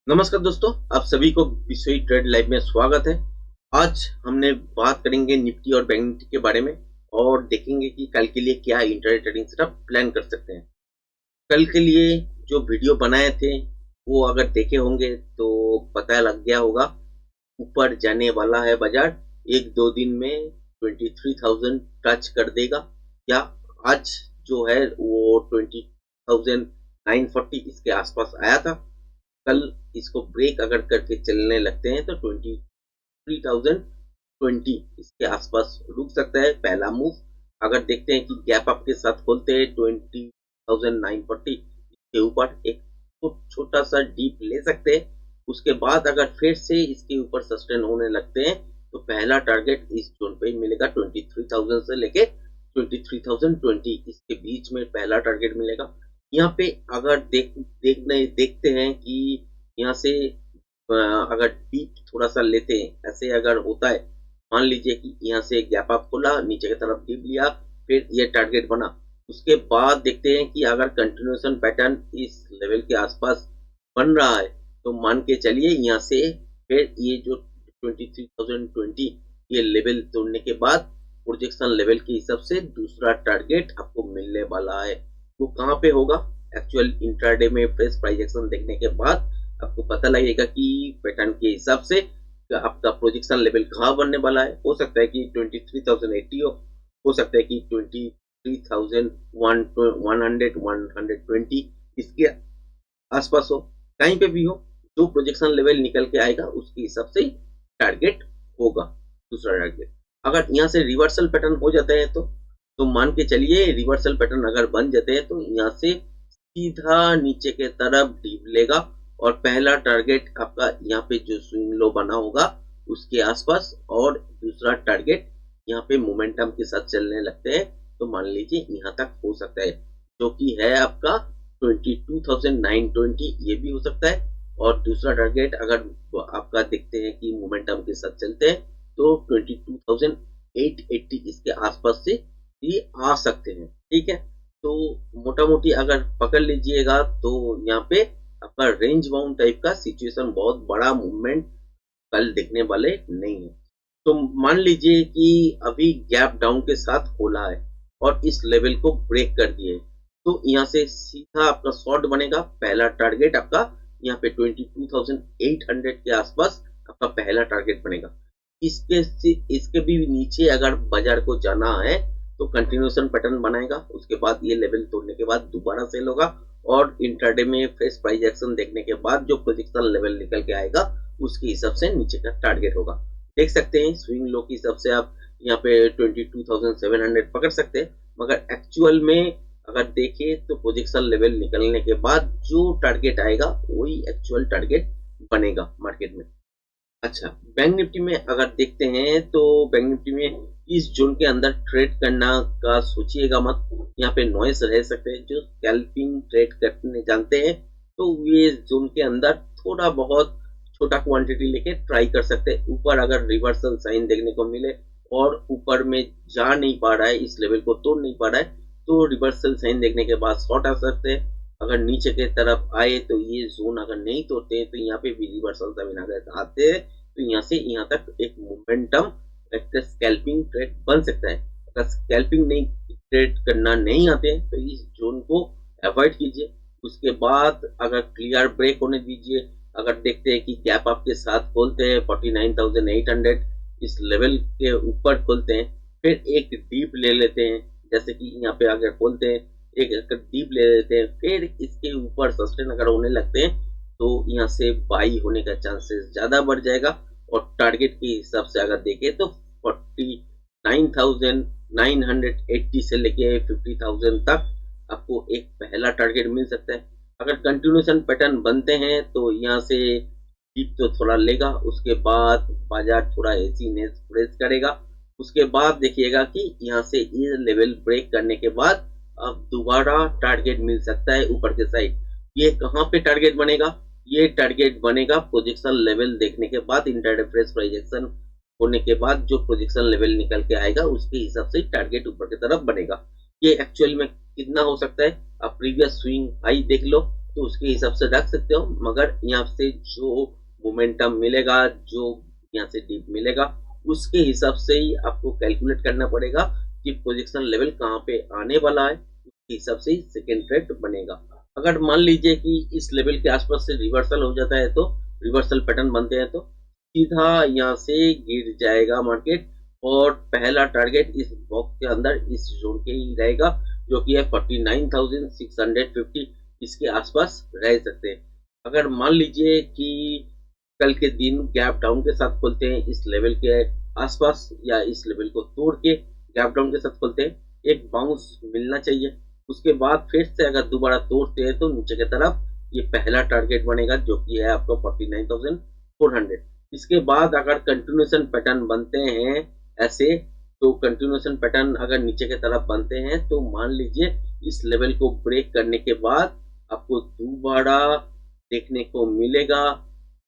नमस्कार दोस्तों, आप सभी को विश्व ट्रेड लाइव में स्वागत है। आज हमने बात करेंगे निफ्टी और बैंक निफ्टी के बारे में और देखेंगे कि कल के लिए क्या इंट्राडे ट्रेडिंग सेटअप प्लान कर सकते हैं। कल के लिए जो वीडियो बनाए थे वो अगर देखे होंगे तो पता लग गया होगा। ऊपर जाने वाला है बाजार, एक दो दिन में 23,000 टच कर देगा या आज जो है वो 20,940 इसके आसपास आया था। कल इसको ब्रेक अगर करके चलने लगते हैं तो 23,020 इसके आसपास रुक सकता है पहला मूव। अगर देखते हैं कि गैप अप के साथ खोलते हैं 20,940 इसके ऊपर एक छोटा सा डीप ले सकते हैं। उसके बाद अगर फिर से इसके ऊपर सस्टेन होने लगते हैं तो पहला टारगेट इस जोन पे मिलेगा 23,000 से लेके 23,020 इसके बीच में पहला टारगेट मिलेगा। यहाँ पे अगर देखते हैं कि यहाँ से अगर डीप थोड़ा सा लेते हैं, ऐसे अगर होता है, मान लीजिए कि यहाँ से गैप अप खोला, नीचे की तरफ डीप लिया, फिर ये टारगेट बना, उसके बाद देखते हैं कि अगर कंटिन्यूएशन पैटर्न इस लेवल के आसपास बन रहा है तो मान के चलिए यहाँ से फिर ये जो 23,020 ये लेवल तोड़ने के बाद प्रोजेक्शन लेवल के हिसाब से दूसरा टारगेट आपको मिलने वाला है। वो कहाँ पे होगा? एक्चुअल इंट्राडे में फ्रेश प्राइस एक्शन देखने के बाद आपको पता लगेगा कि पैटर्न के हिसाब से आपका प्रोजेक्शन लेवल कहाँ बनने वाला है। हो सकता है कि 23,080 हो सकता है कि 23,120 इसके आसपास हो, कहीं पे भी हो। जो प्रोजेक्शन लेवल निकल के आएगा उसके हिसाब से टारगेट होगा दूसरा टारगेट। अगर यहाँ से रिवर्सल पैटर्न हो जाते हैं तो मान के चलिए रिवर्सल पैटर्न अगर बन जाते हैं तो यहाँ से सीधा नीचे के तरफ डीप लेगा और पहला टारगेट आपका यहाँ पे जो स्विंग लो बना होगा उसके आसपास, और दूसरा टारगेट यहाँ पे मोमेंटम के साथ चलने लगते हैं तो मान लीजिए यहाँ तक हो सकता है, जो कि है आपका 22,920 ये भी हो सकता है। और दूसरा टारगेट अगर आपका देखते हैं कि मोमेंटम के साथ चलते हैं तो 22,880 इसके आसपास से ये आ सकते हैं। ठीक है, तो मोटा मोटी अगर पकड़ लीजिएगा तो यहाँ पे आपका रेंज बाउंड टाइप का सिचुएशन, बहुत बड़ा मूवमेंट कल देखने वाले नहीं है। तो मान लीजिए कि अभी गैप डाउन के साथ खोला है और इस लेवल को ब्रेक कर दिए तो यहाँ से सीधा आपका शॉर्ट बनेगा। पहला टारगेट आपका यहाँ पे 22,800 के आसपास आपका पहला टारगेट बनेगा। इसके भी नीचे अगर बाजार को जाना है तो कंटिन्यूएशन पैटर्न बनाएगा, उसके बाद ये लेवल तोड़ने के बाद दोबारा सेल होगा और इंट्राडे में फ्रेश प्राइस एक्शन देखने के बाद जो प्रोजेक्शन लेवल निकल के आएगा उसके हिसाब से नीचे का टारगेट होगा। देख सकते हैं स्विंग लो के हिसाब से आप यहाँ पे 22,700 पकड़ सकते हैं, मगर एक्चुअल में अगर देखें तो प्रोजेक्शन लेवल निकलने के बाद जो टारगेट आएगा वही एक्चुअल टारगेट बनेगा मार्केट में। अच्छा, बैंक निफ्टी में अगर देखते हैं तो बैंक निफ्टी में इस जोन के अंदर ट्रेड करना का सोचिएगा मत। यहाँ पे नॉइस रह सकते हैं। जो स्कैल्पिंग ट्रेड करने जानते हैं तो ये जोन के अंदर थोड़ा बहुत छोटा क्वांटिटी लेके ट्राई कर सकते हैं। ऊपर अगर रिवर्सल साइन देखने को मिले और ऊपर में जा नहीं पा रहा है, इस लेवल को तोड़ नहीं पा रहा है, तो रिवर्सल साइन देखने के बाद शॉर्ट आ सकते हैं। अगर नीचे के तरफ आए तो ये जोन अगर नहीं तोड़ते हैं तो यहाँ पे भी रिवर्सल साइन अगर आते हैं तो यहाँ से यहाँ तक एक मोमेंटम स्कैल्पिंग ट्रेड बन सकता है। अगर स्कैल्पिंग नहीं ट्रेड करना नहीं आते हैं तो इस जोन को अवॉइड कीजिए। उसके बाद अगर क्लियर ब्रेक होने दीजिए। अगर देखते हैं कि गैप अप के साथ खोलते हैं 49,800 इस लेवल के ऊपर खोलते हैं, फिर एक डीप ले लेते हैं, जैसे कि यहाँ पे अगर खोलते हैं एक डीप ले लेते हैं, फिर इसके ऊपर सस्टेन अगर होने लगते हैं तो यहाँ से बाई होने का चांसेस ज्यादा बढ़ जाएगा। और टारगेट के हिसाब से अगर देखें तो 49,980 से लेके 50,000 तक आपको एक पहला टारगेट मिल सकता है। अगर कंटिन्यूएशन पैटर्न बनते हैं तो यहाँ से डीप तो थोड़ा लेगा, उसके बाद बाजार थोड़ा एसीनेस प्रेस करेगा। उसके बाद देखिएगा कि यहाँ से ये लेवल ब्रेक करने के बाद अब दोबारा टारगेट मिल सकता है ऊपर के साइड। ये कहाँ पे टारगेट बनेगा? ये टारगेट बनेगा प्रोजेक्शन लेवल देखने के बाद, इंट्राडे फ्रेश प्राइस एक्शन होने के बाद जो प्रोजेक्शन लेवल निकल के आएगा उसके हिसाब से टारगेट ऊपर की तरफ बनेगा। ये एक्चुअल में कितना हो सकता है? आप प्रीवियस स्विंग हाई देख लो तो उसके हिसाब से रख सकते हो, मगर यहाँ से जो मोमेंटम मिलेगा, जो यहाँ से डिप मिलेगा, उसके हिसाब से ही आपको कैलकुलेट करना पड़ेगा कि पोजीशन लेवल कहाँ पे आने वाला है, उसके हिसाब से ही सेकेंड ट्रेड बनेगा। अगर मान लीजिए कि इस लेवल के आसपास से रिवर्सल हो जाता है, तो रिवर्सल पैटर्न बनते हैं, तो सीधा यहाँ से गिर जाएगा मार्केट, और पहला टारगेट इस बॉक्स के अंदर इस जोन के ही रहेगा, जो कि है 49,650, इसके आसपास रह सकते हैं। अगर मान लीजिए कि कल के दिन गैप डाउन के साथ खोलते हैं इस लेवल के आसपास, या इस लेवल को तोड़ के गैप डाउन के साथ खोलते हैं, एक बाउंस मिलना चाहिए। उसके बाद फिर से अगर दोबारा तोड़ते हैं तो नीचे की तरफ ये पहला टारगेट बनेगा, जो कि है आपका 49,400। इसके बाद अगर कंटिन्यूएशन पैटर्न बनते हैं ऐसे, तो कंटिन्यूएशन पैटर्न अगर नीचे की तरफ बनते हैं, तो मान लीजिए इस लेवल को ब्रेक करने के बाद आपको दोबारा देखने को मिलेगा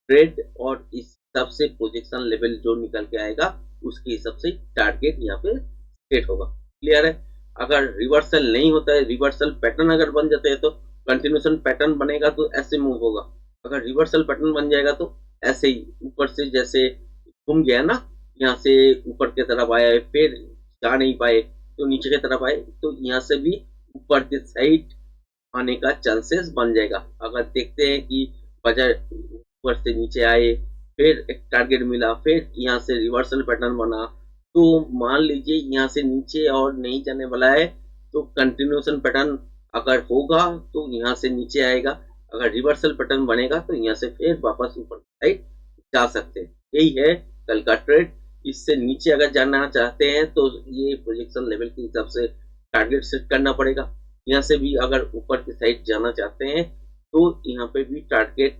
ट्रेड, और इस हिसाब से पोजीशन लेवल जो निकल के आएगा उसके हिसाब से टारगेट यहाँ पे सेट होगा। क्लियर है? अगर रिवर्सल नहीं होता है, रिवर्सल पैटर्न अगर बन जाते हैं, तो कंटिन्यूएशन पैटर्न बनेगा तो ऐसे मूव होगा। अगर रिवर्सल पैटर्न बन जाएगा तो ऐसे ही ऊपर से जैसे घूम गया ना, यहाँ से ऊपर की तरफ आया है, फिर जा नहीं पाए तो नीचे की तरफ आए, तो यहाँ से भी ऊपर की साइड आने का चांसेस बन जाएगा। अगर देखते हैं कि बाजार ऊपर से नीचे आए, फिर एक टारगेट मिला, फिर यहाँ से रिवर्सल पैटर्न बना, तो मान लीजिए यहाँ से नीचे और नहीं जाने वाला है, तो कंटिन्यूएशन पैटर्न अगर होगा तो यहाँ से नीचे आएगा, अगर रिवर्सल पैटर्न बनेगा तो यहाँ से फिर वापस ऊपर साइड जा सकते हैं। यही है कल का ट्रेड। इससे नीचे अगर जाना चाहते हैं तो ये प्रोजेक्शन लेवल के हिसाब से टारगेट सेट करना पड़ेगा। यहाँ से भी अगर ऊपर की साइड जाना चाहते हैं तो यहाँ पे भी टारगेट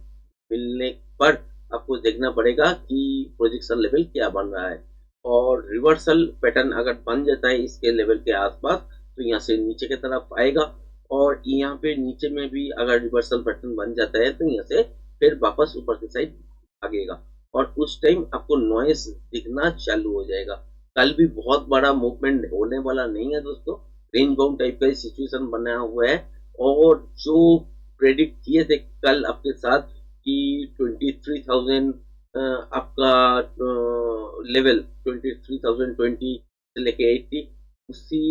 मिलने पर आपको देखना पड़ेगा कि प्रोजेक्शन लेवल क्या बन रहा है, और रिवर्सल पैटर्न अगर बन जाता है इसके लेवल के आसपास, तो यहाँ से नीचे की तरफ आएगा, और यहाँ पे नीचे में भी अगर रिवर्सल पैटर्न बन जाता है तो यहाँ से फिर वापस ऊपर की साइड भागेगा, और उस टाइम आपको नॉइस दिखना चालू हो जाएगा। कल भी बहुत बड़ा मूवमेंट होने वाला नहीं है दोस्तों, रेंज बाउंड टाइप का सिचुएशन बना हुआ है, और जो प्रेडिक्ट किए थे कल आपके साथ कि 23,000 आपका लेवल 23,020 से लेके 80 उसी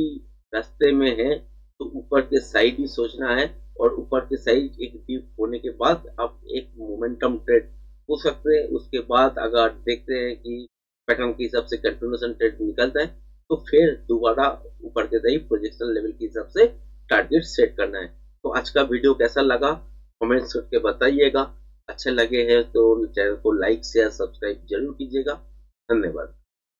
रास्ते में है, तो ऊपर के साइड ही सोचना है, और ऊपर के साइड एक डीप होने के बाद आप एक मोमेंटम ट्रेड हो सकते हैं। उसके बाद अगर देखते हैं कि पैटर्न के हिसाब से कंटिन्यूएशन ट्रेड निकलता है, तो फिर दोबारा ऊपर के साइड पोजीशन लेवल के हिसाब से टारगेट सेट करना है। तो आज का वीडियो कैसा लगा कमेंट्स करके बताइएगा। अच्छे लगे हैं तो चैनल को लाइक शेयर सब्सक्राइब जरूर कीजिएगा। धन्यवाद।